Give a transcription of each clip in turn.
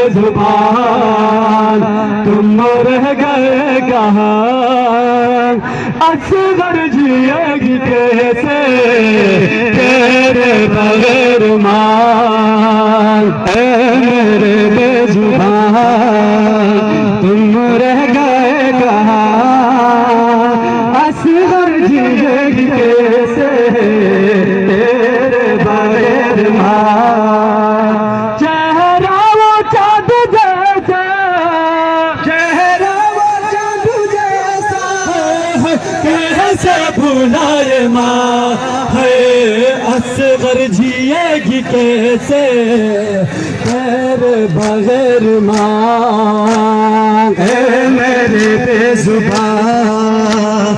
जुबान तुम रह गए कहाँ, असगर जिएगी कैसे तेरे बगैर मान। ऐ मेरे बेजुबान तुम रह गए कहाँ, असगर जिएगी कैसे तेरे बगैर मान। चेहरा वो चाँद जैसा, चेहरा वो चाँद जैसा, कैसे भुलाए माँ है असगर जिएगी कैसे तेरे बगैर माँ। ऐ मेरे बेजुबान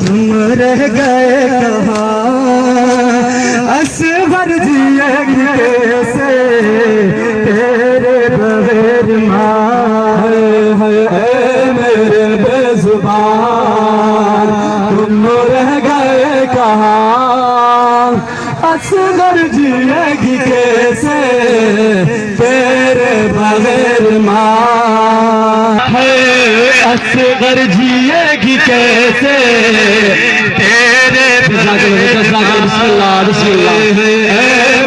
तुम रह गए कहाँ, असगर जिएगी कैसे तेरे बगैर माँ। है मेरे बेजुबान तुम रह गए कहाँ, असगर जिएगी कैसे तेरे बगैर माँ। है असगर जिएगी कैसे तेरे बिस्मिल्लाह बिस्मिल्लाह। ऐ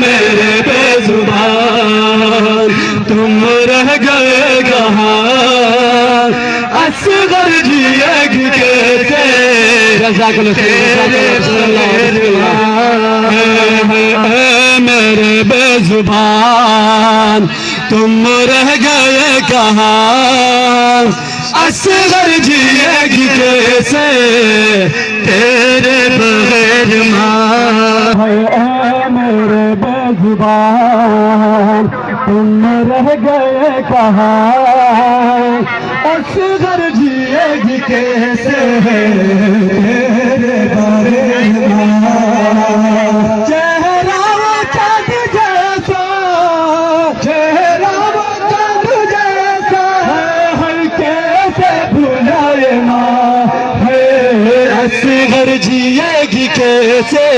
मेरे बेजुबान तुम रह गए कहाँ, असगर जिएगी कैसे मेरे बेजुबान तुम रह गए कहाँ, असगर जिएगी कैसे तेरे बगैर माँ। मेरे बेजुबान तुम रह गए कहाँ, असगर जिएगी कैसे तेरे बगैर माँ। चेहरा वो चाँद जैसा, चेहरा वो चाँद जैसा, हर कैसे भुलाए माँ है असगर जिएगी कैसे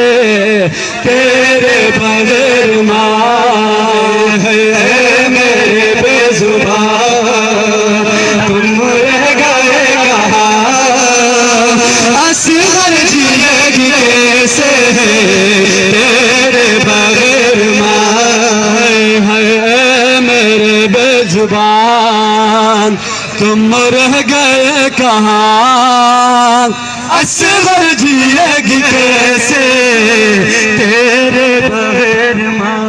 तेरे बगैर माँ। है मेरे बेजुबान तुम रह गए कहाँ, असगर जिएगी कैसे तेरे बगैर माँ। है मेरे बेजुबान तुम रह गए कहाँ, असगर जिएगी कैसे तेरे बगैर माँ।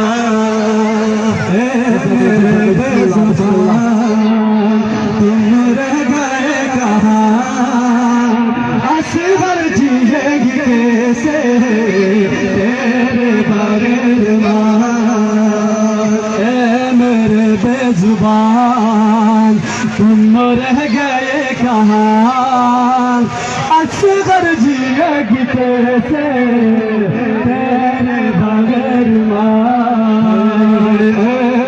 तुम रह गए कहाँ, असगर जिएगी कैसे तेरे बगैर माँ। ऐ मेरे बेजुबान तुम रह गए कहाँ, असगर जिएगी कैसे तेरे बगैर माँ।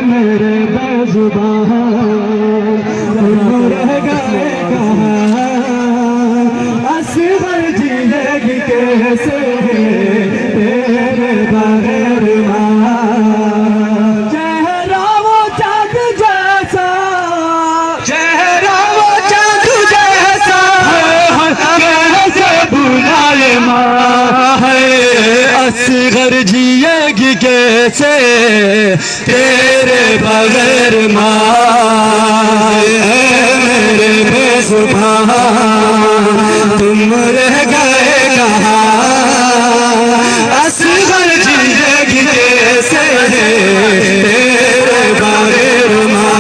मेरे बेजुबान तुम रह गए कहाँ, असगर जिएगी कैसे तेरे बगैर माँ। चेहरा वो चाँद जैसा, चेहरा वो चाँद जैसा, कैसे भुलाए माँ है असगर जिएगी कैसे तेरे बगैर माँ। मेरे बेजुबान तुम रह गए कहाँ, असगर जिएगी कैसे तेरे बगैर माँ।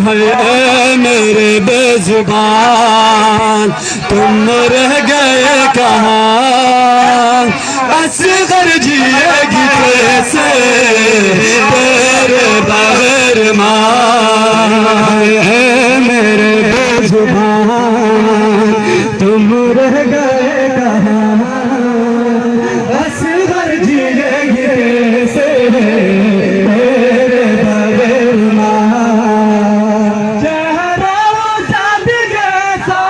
है मेरे बेजुबान तुम रह गए कहाँ, असगर जिएगी कैसे तेरे बगैर माँ। है मेरे बेजुबान तुम रह गए कहाँ, असगर जिएगी कैसे तेरे बगैर माँ। चेहरा वो चाँद जैसा,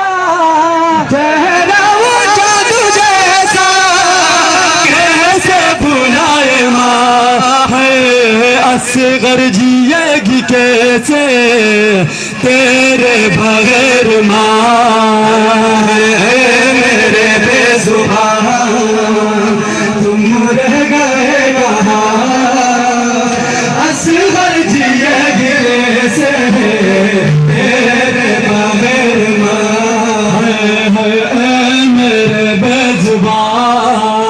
चेहरा वो चाँद जैसा, कैसे भुलाए माँ है असगर जिएगी कैसे से तेरे बगैर माँ मेरे बेजुबान तुम रह गए कहाँ असगर जिए गिरे से तेरे बगैर माँ मेरे बेजुबान